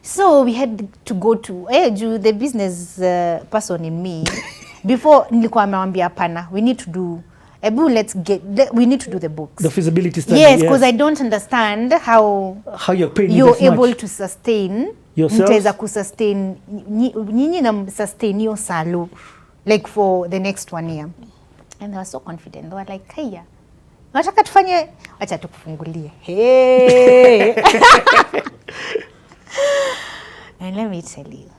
So we had to go to the business person in me before nilikuwa amewambia hapana, we need to do we need to do the books, the feasibility study. Yes, because I don't understand how you're able to sustain mtaweza kusustain nyinyi na sustain your salo like for the next 1 year. And they were so confident. They were like, "Haya, nataka tufanye, acha tukufungulie." Hey. And let me tell you.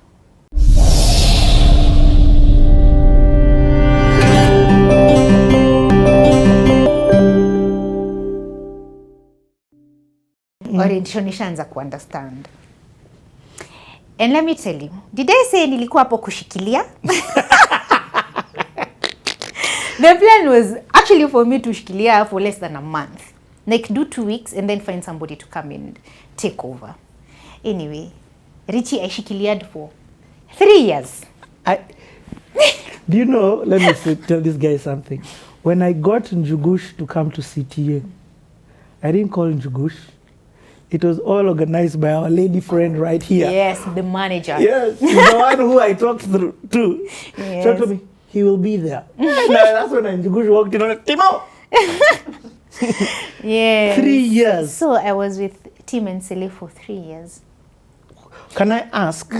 Orientation nishaanza ku understand. And let me tell you, did I say nilikuwa hapo kushikilia? The plan was actually for me to shikilia for less than a month. Like do 2 weeks and then find somebody to come and take over. Anyway, Richie I shikiliad for 3 years. Do you know, let me tell this guy something. When I got Njugush to come to CTA, I didn't call Njugush. It was all organized by our lady friend right here. Yes, the manager. Yes, the one who I talked to. Yes. She told me, he will be there. And that's when Njugush walked in on it. Timo! Yes. 3 years. So I was with Tim and Sele for 3 years. Can I ask,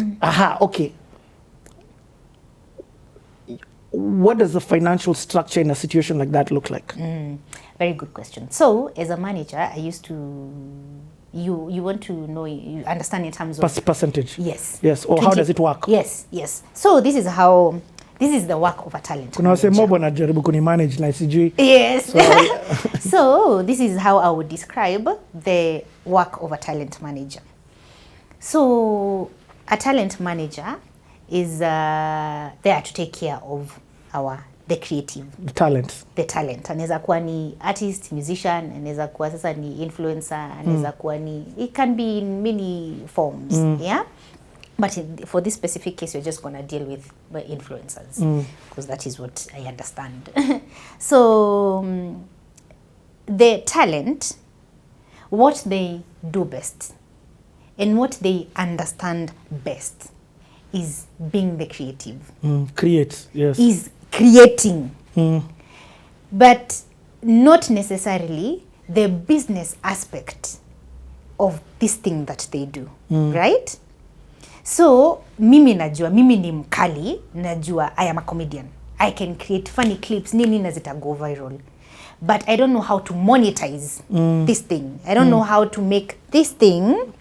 okay. What does the financial structure in a situation like that look like? Very good question. So as a manager, I used to, you want to know, you understand in terms of percentage. Yes. Yes. Or 20, how does it work? Yes. So this is the work of a talent manager. Yes. So this is how I would describe the work of a talent manager. So a talent manager is there to take care of the creative. The talent. Anaweza kuwa ni artist, musician, anaweza kuwa sasa ni influencer, anaweza kuwa ni, it can be in many forms, yeah? But for this specific case, we're just going to deal with influencers because that is what I understand. So the talent, what they do best and what they understand best is being the creative. Create, yes. Is creating. But not necessarily the business aspect of this thing that they do, right? So, mimi ni mkali, najua I am a comedian. I can create funny clips, nini na zita go viral. But I don't know how to monetize this thing. I don't know how to make this thing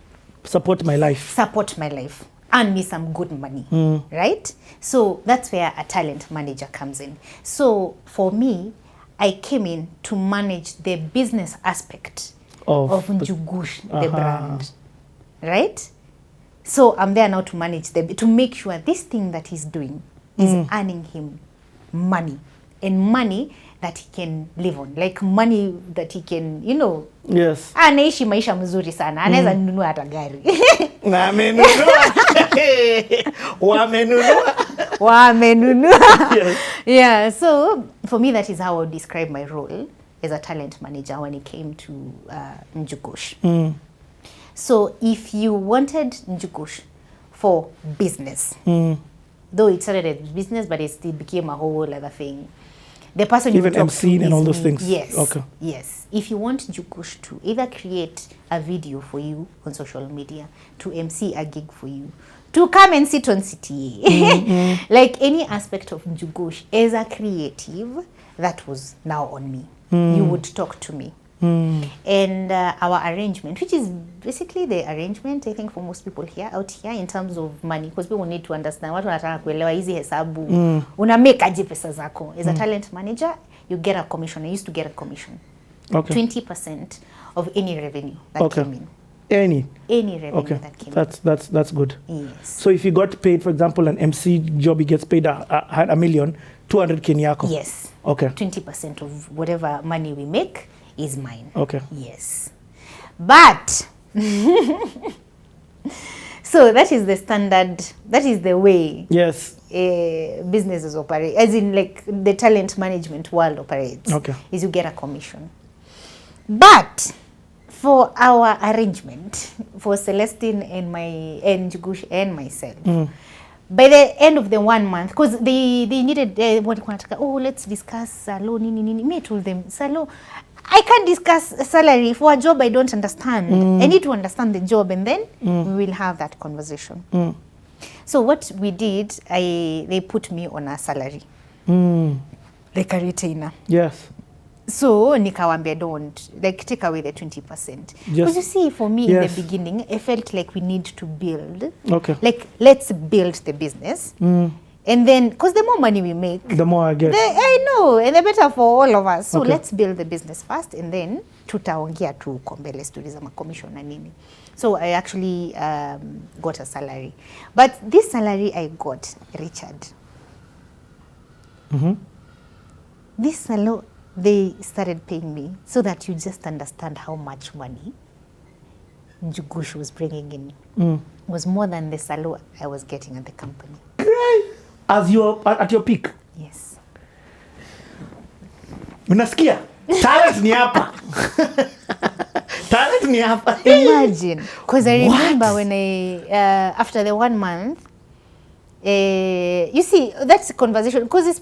support my life. Earn me some good money, right? So that's where a talent manager comes in. So for me, I came in to manage the business aspect of Njugush, the brand, right? So I'm there now to manage to make sure this thing that he's doing is earning him money, and money that he can live on, like money that he can, yes. Anaishi maisha mzuri sana, anaweza nunua hata gari. Na amenunua. Wamenunua. Yes. Yeah, so for me that is how I would describe my role as a talent manager when it came to Njugush. So if you wanted Njugush for business, though it started as business, but it became a whole other thing. The person even MC and all those things. Yes. Okay. Yes. If you want Njugush to either create a video for you on social media, to MC a gig for you, to come and sit on CTA, like any aspect of Njugush as a creative, that was now on me. You would talk to me. And our arrangement, which is basically the arrangement I think for most people out here in terms of money, because people need to understand watu wanataka kuelewa hizi hesabu, una make aje pesa zako. As a talent manager, you get a commission. I used to get a commission. Okay. 20% of any revenue that came in. Any revenue that came in. That's good. Yes. So if you got paid, for example, an MC job, he gets paid a million, 200K yako. Yes. Okay. 20% of whatever money we make is mine. Okay. Yes. But so that is the standard, that is the way businesses operate, as in like the talent management world operates. Okay. Is you get a commission. But for our arrangement for Celestine and Jugush and myself. By the end of the 1 month, because they needed let's discuss salo nini. Me told them, salo, I can't discuss salary for a job I don't understand. I need to understand the job, and then we will have that conversation. So what we did, they put me on a salary, like a retainer. Yes. So nikawambia, don't, like, take away the 20%. Because you see, for me, in the beginning, I felt like we need to build. Okay. Like, let's build the business. And then, because the more money we make, the more I get. I know, and the better for all of us. So let's build the business first, and then tutaongea tu kombele stories ama commission na nini. So I actually got a salary. But this salary I got, Richard. This salary, they started paying me, so that you just understand how much money Jugush was bringing in. Was more than the salary I was getting at the company. As you are at your peak? Yes. Unasikia? Talent ni hapa. Talent ni hapa. Imagine. Because I remember when after the 1 month, you see, that's a conversation, because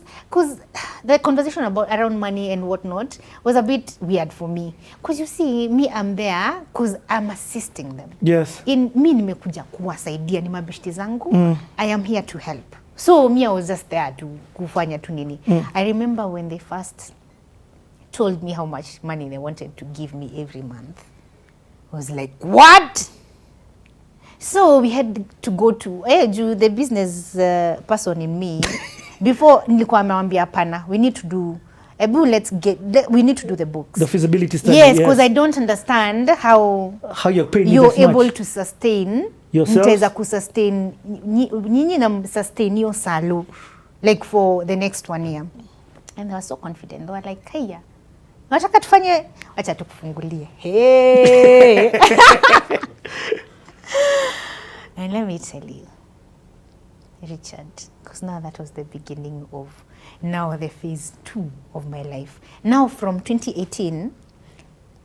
the conversation around money and whatnot was a bit weird for me. Because you see, me, I'm there because I'm assisting them. Yes. In me nimekuja kuwasaidia, ni mabeshte zangu. I am here to help. So me, I was just there to kufanya tu nini. I remember when they first told me how much money they wanted to give me every month. I was like, what? So we had to go to the business person in me. Before nilikuwa amewambia hapana, we need to do the books. The feasibility study. Yes, because I don't understand how you're able to sustain yourself. Mtaweza kusustain nyinyi na sustain your salo like for the next 1 year. And they were so confident. They were like, "Haya. Nataka tufanye, acha tukufungulie." Hey. And let me tell you, Richard, because now that was the beginning of now the phase 2 of my life. Now from 2018,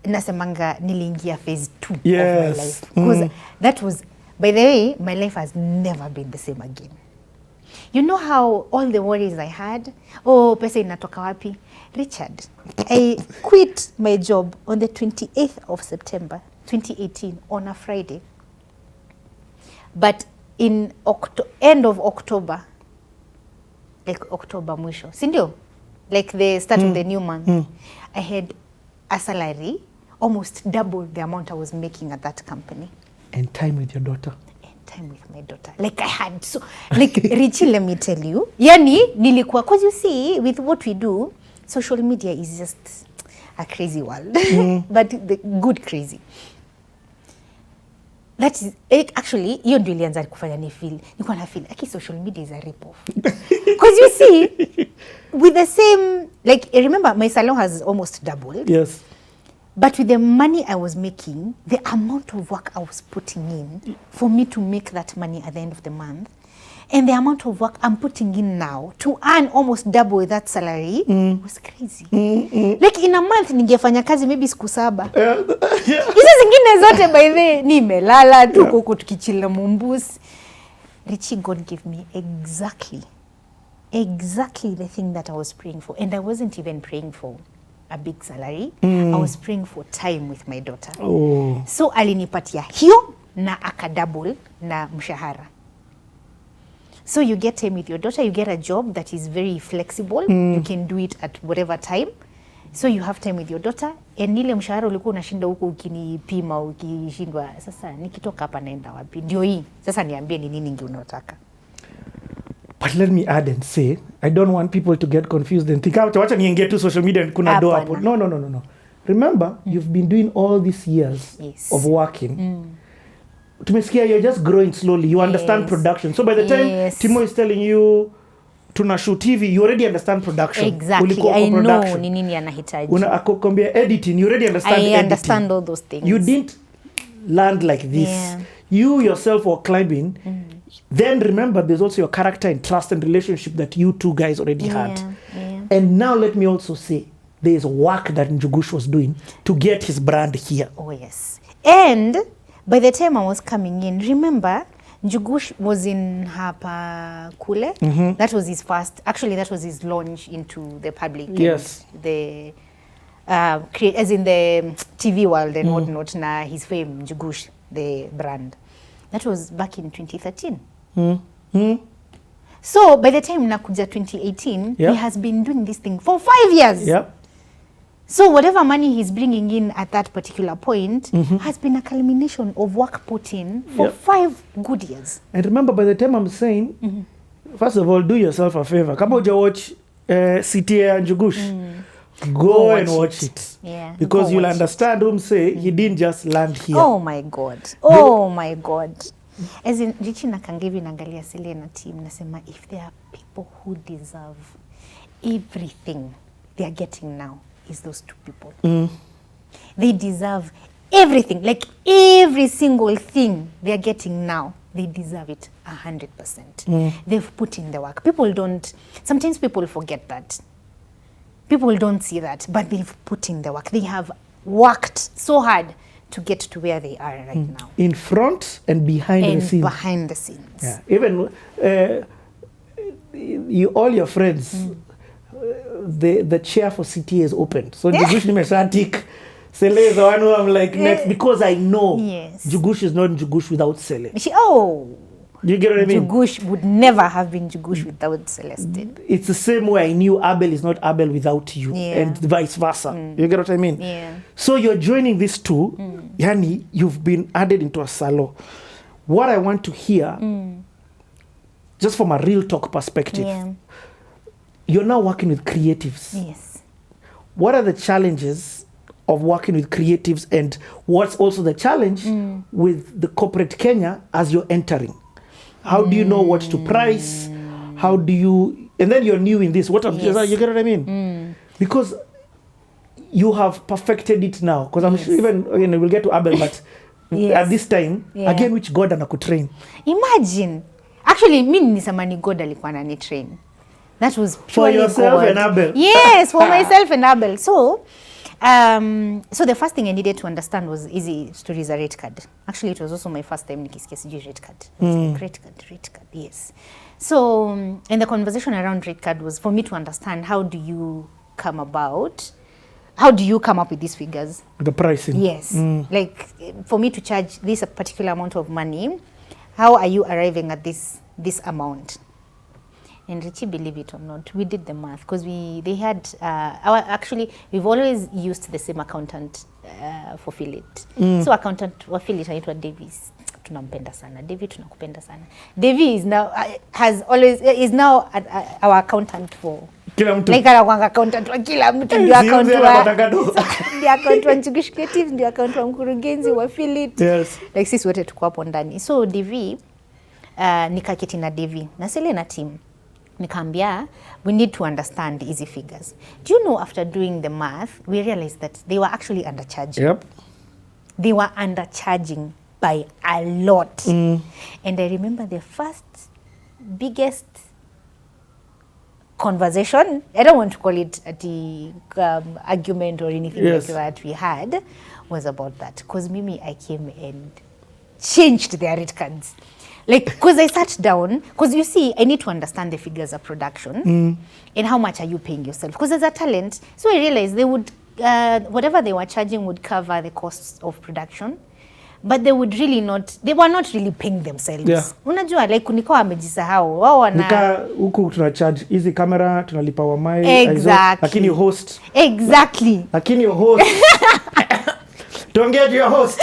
nasemanga niliingia phase 2 of my life. Because that was, by the way, my life has never been the same again. You know how all the worries I had, pesa inatoka wapi? Richard, I quit my job on the 28th of September, 2018, on a Friday. But in end of October, like October mwisho, sindio? Like the start of the new month, I had a salary almost double the amount I was making at that company. And time with your daughter. And time with my daughter. Like I had so, like Richie, let me tell you. Yani, nilikuwa, because you see, with what we do, social media is just a crazy world. But the good crazy. That is, actually, hiyo ndio ilianza kufanya nilikuwa na feel, social media is a rip-off. Because you see, with the same, like, remember, my salon has almost doubled. Yes. But with the money I was making, the amount of work I was putting in for me to make that money at the end of the month, and the amount of work I'm putting in now to earn almost double that salary was crazy. Like in a month, ningefanya kazi maybe siku 7. Hizo zingine zote by the nimelala tu huko tukichila mumbusi. Richie, God gave me exactly the thing that I was praying for. And I wasn't even praying for a big salary. I was praying for time with my daughter. So alinipatia hiyo na akadouble na mshahara. So you get time with your daughter, you get a job that is very flexible. You can do it at whatever time. So you have time with your daughter. And ile mshahara ulikuwa unashinda huko ukinipima ukishindwa, sasa nikitoka hapa naenda wapi? Ndio hii. Sasa niambie ni nini ngi unataka. But let me add and say, I don't want people to get confused and think, wacha niingie tu social media kuna doa hapo. No. Remember, you've been doing all these years of working. Tumesikia, you're just growing slowly. You understand production. So by the time Timo is telling you tuna shoot TV, you already understand production. Exactly. I know ni nini anahitaji. Unakombia editing, you already understand editing. I understand all those things. You didn't land like this. Yeah. You yourself were climbing. Then remember, there's also your character and trust and relationship that you two guys already had. And now let me also say, there's work that Njugush was doing to get his brand here. Oh, yes. And by the time I was coming in, remember, Njugush was in Hapa Kule. That was his that was his launch into the public. Yes. The, as in the TV world and whatnot, na his fame, Njugush, the brand. That was back in 2013. So by the time nakuja 2018, he has been doing this thing for 5 years. Yep. So whatever money he's bringing in at that particular point has been a culmination of work put in for 5 good years. And remember, by the time I'm saying, first of all, do yourself a favor. Come on, watch CTA and Njugush. Go and watch it. Yeah. Because you'll understand whom say he didn't just land here. Oh my God. Oh my God. As in, Richi nakangivi nangalia sile na team nasema, if there are people who deserve everything they are getting now, is those 2 people. They deserve everything, like every single thing they are getting now. They deserve it 100%. They've put in the work. Sometimes people forget that. People don't see that, but they've put in the work. They have worked so hard to get to where they are right now. In front and behind the scenes. Behind the scenes. Yeah. Even all your friends, the chair for CTA is open. So Njugush nimeshatik. Sele is the one who I'm like next, because I know Njugush is not Njugush without Sele. You get what I mean? Njugush would never have been Njugush without Celestine. It's the same way I knew Abel is not Abel without you, and vice versa. You get what I mean? Yeah. So you're joining these 2, yani you've been added into a salo. What I want to hear, just from a real talk perspective, you're now working with creatives. Yes. What are the challenges of working with creatives, and what's also the challenge with the corporate Kenya as you're entering? How do you know what to price? How do you, and then you're new in this. You get what I mean? Because you have perfected it now. Because I'm sure even, we'll get to Abel, but at this time, again, which God anakutrain. Imagine. Actually, mi nisamani God alikuwa ananitrain. That was for yourself and Abel. Yes, for myself and Abel. So the first thing I needed to understand was easy stories a rate card. Actually, it was also my first time nikisikia sijui rate card. I was like, rate card, yes. So, and the conversation around rate card was for me to understand how do you come up with these figures? The pricing. Yes. Like, for me to charge this a particular amount of money, how are you arriving at this amount? And Richie, believe it or not, we did the math because we've always used the same accountant for Philip. So accountant wa Philip anaitwa Davis. Tunampenda sana. David tunakupenda sana. David is now our accountant for kila mtu. Like anakuanga accountant wa kila mtu, ndio account wa Njugush Creative, ndio account wa mkurugenzi wa Philip. Yes. Like sisi wote tuko hapo ndani. So David nikaketi na David na Sele na team. Nikaambia, we need to understand easy figures. Do you know, after doing the math, we realized that they were actually undercharging. Yep. They were undercharging by a lot. And I remember the first biggest conversation, I don't want to call it the argument or anything like that we had, was about that. Because Mimi, I came and changed their rate cards. Like, because I sat down, because you see, I need to understand the figures of production and how much are you paying yourself. Because as a talent, so I realized they would, whatever they were charging would cover the costs of production, but they were not really paying themselves. Yeah. Unajua, like, nikawa amejisahau. Wao wana nika huku tunacharge hizi camera, tunalipa wa mai. Exactly. Lakini host. Exactly. Lakini host. Don't get your host.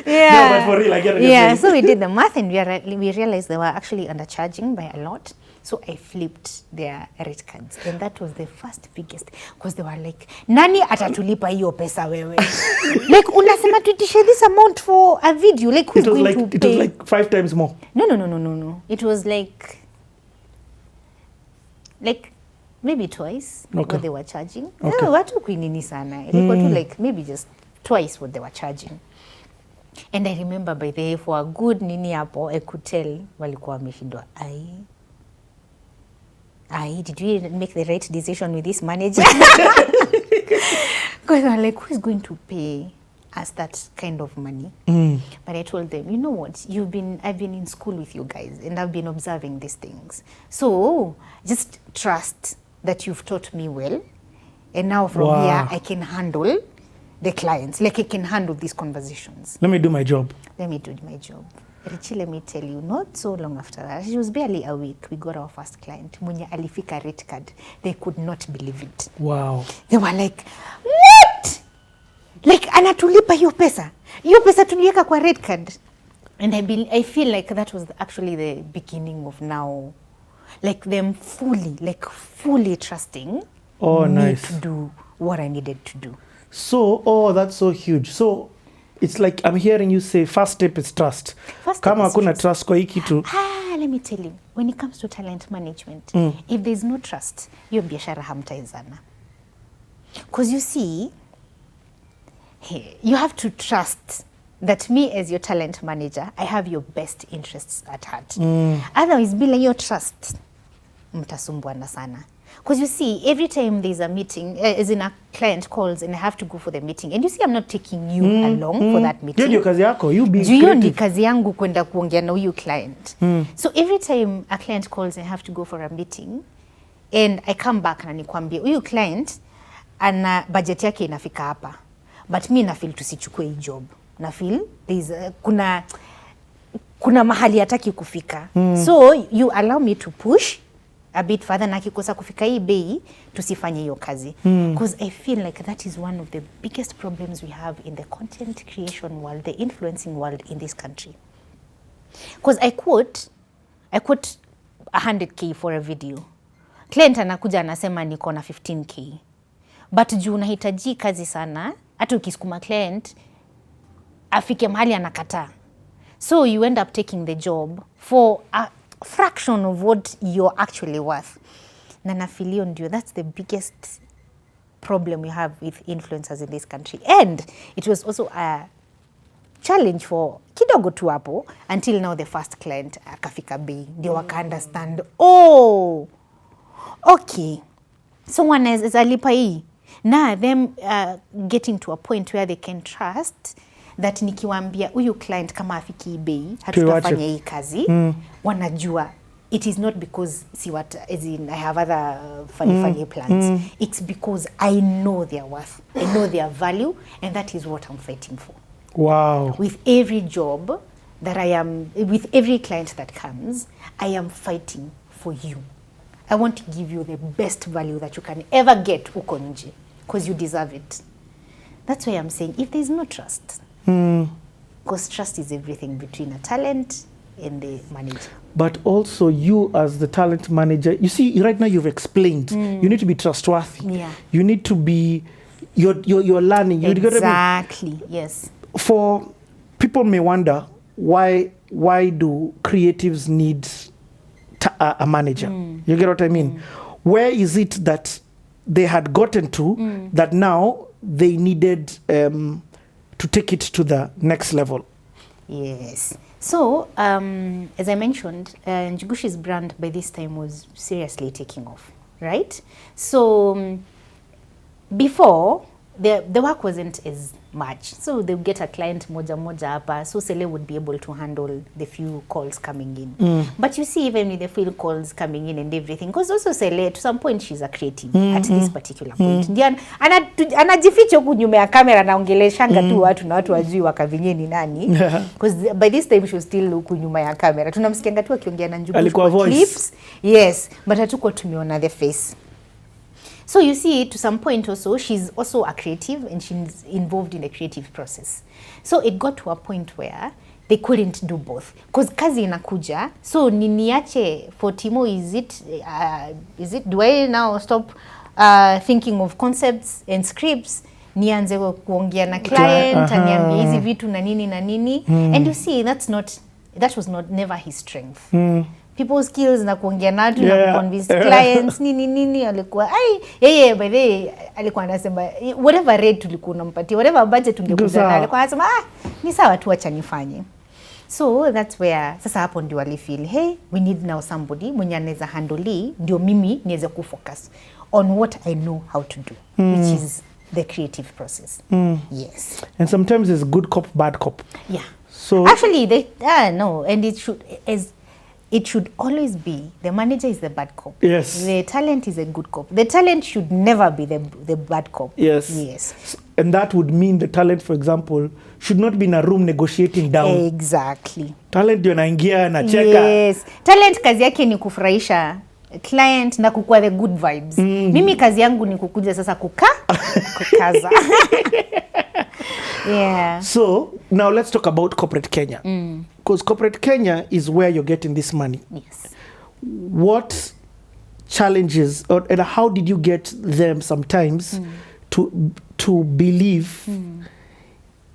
Yeah. No, but for real, I get it. Yeah, so we did the math and we realized they were actually undercharging by a lot. So I flipped their rate cards. And that was the first biggest. Because they were like, nani atatulipa hiyo pesa wewe? Like, unasema tuitishe this amount for a video. Like, who's going to pay? It was like 5 times more. No. It was like maybe twice what they were charging. Okay. Watu kuinini sana. Ilikuwa tu like maybe just twice what they were charging. And I remember by the way, for a good nini hapo, I could tell walikuwa wameshindwa. did we make the right decision with this manager? Because I'm like, who is going to pay us that kind of money? But I told them, you know what, I've been in school with you guys and I've been observing these things. So just trust that you've taught me well. And now from here, I can handle the clients. Like I can handle these conversations. Let me do my job. Richie, let me tell you, not so long after that, it was barely a week, we got our first client. Mwenye alifika rate card. They could not believe it. Wow. They were like, what? Like, anatulipa hiyo pesa. Hiyo pesa tulieka kwa rate card. And I feel like that was actually the beginning of now, like them fully trusting me to do what I needed to do. So, that's so huge. So, it's like I'm hearing you say first step is trust. Kama hakuna trust kwa hii kitu. Let me tell you, when it comes to talent management, if there's no trust, hiyo biashara hamtaizana. Because you see, you have to trust that me as your talent manager, I have your best interests at heart. Otherwise, bila your trust, mtasumbuana sana. Because you see, every time there's a meeting, as in a client calls and I have to go for the meeting, and you see I'm not taking you along for that meeting. Hiyo kazi yako, you be creative. Hiyo ni kazi yangu kwenda kuongea na huyu client. So every time a client calls and I have to go for a meeting, and I come back na nikwambie, huyu client ana budget yake inafika hapa. But me na feel tusichukue hii job. Na feel there's kuna mahali hataki kufika. So you allow me to push a bit further na kikosa kufika hii bei tusifanye hiyo kazi. Because I feel like that is one of the biggest problems we have in the content creation world, the influencing world in this country. Because I quote 100k for a video. Client anakuja anasema niko na 15k. But juu unahitaji kazi sana, hata ukisukuma client afike mahali anakataa. So you end up taking the job for a fraction of what you're actually worth. Na nafilio ndio, that's the biggest problem we have with influencers in this country. And it was also a challenge for kidogo tu hapo until now the first client akafika bei. Ndio waka understand, oh, okay, someone is alipa hii. Now them getting to a point where they can trust that nikiwaambia huyu client kama afiki bei hatutafanya hii kazi, wanajua it is not because as in I have other funny plans. It's because I know their worth, I know their value, and that is what I'm fighting for. Wow. With every job that with every client that comes, I am fighting for you. I want to give you the best value that you can ever get uko nje, because you deserve it. That's why I'm saying if there's no trust, because trust is everything between a talent and the manager. But also you as the talent manager, you see right now you've explained, you need to be trustworthy. Yeah. You need to be, you're learning. Exactly, yes. For people may wonder, why do creatives need a manager? You get what I mean? Where is it that they had gotten to that now they needed to take it to the next level? Yes. So, as I mentioned, Njugushi's brand by this time was seriously taking off, right? So, before, the work wasn't as much. So, they would get a client moja hapa, so Sele would be able to handle the few calls coming in. But you see, even with the few calls coming in and everything, because also Sele, to some point, she's a creative at this particular point. Ndiyo, anajificha huku nyuma ya kamera naongeleshanga tu watu na watu wajui wakavinye ni nani. Because by this time, she was still huku nyuma ya kamera. Tunamsikianga tu akiongea na Njugush kwa clips. Yes, but hatuko tumeona the face. So you see, to some point also, she's also a creative and she's involved in the creative process. So it got to a point where they couldn't do both. Because kazi inakuja, so niniache for Timo, is it, do I now stop thinking of concepts and scripts? Nianze kuongea na client, aniambie hizi vitu na nini. And you see, that was never his strength. People's skills na kuongea natu na convince clients nini alikuwa yeye by the way alikuwa anasema whatever rate tulikuwa unampatia, whatever budget ungekuja na alikuwa anasema ni sawa tu acha nifanye. So that's where sasa hapo ndio walifeel, hey, we need now somebody mwenye anaweza handle ndio mimi niweze kufocus on what I know how to do, which is the creative process. Yes. And sometimes it's good cop, bad cop. Yeah. So actually they no, and it should always be the manager is the bad cop. Yes. The talent is a good cop. The talent should never be the bad cop. Yes. Yes. And that would mean the talent, for example, should not be in a room negotiating down. Exactly. Talent ndio naingia na cheka. Yes. Talent kazi yake ni kufurahisha client na kukua the good vibes. Mimi kazi yangu ni kukuja sasa kukaza. Yeah. So now let's talk about corporate Kenya. Because corporate Kenya is where you're getting this money. Yes. What challenges and how did you get them sometimes to believe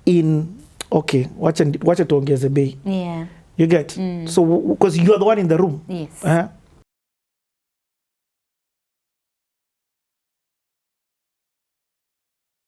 in wacha tuongeze bei. Yeah. You get? So because you are the one in the room. Yes.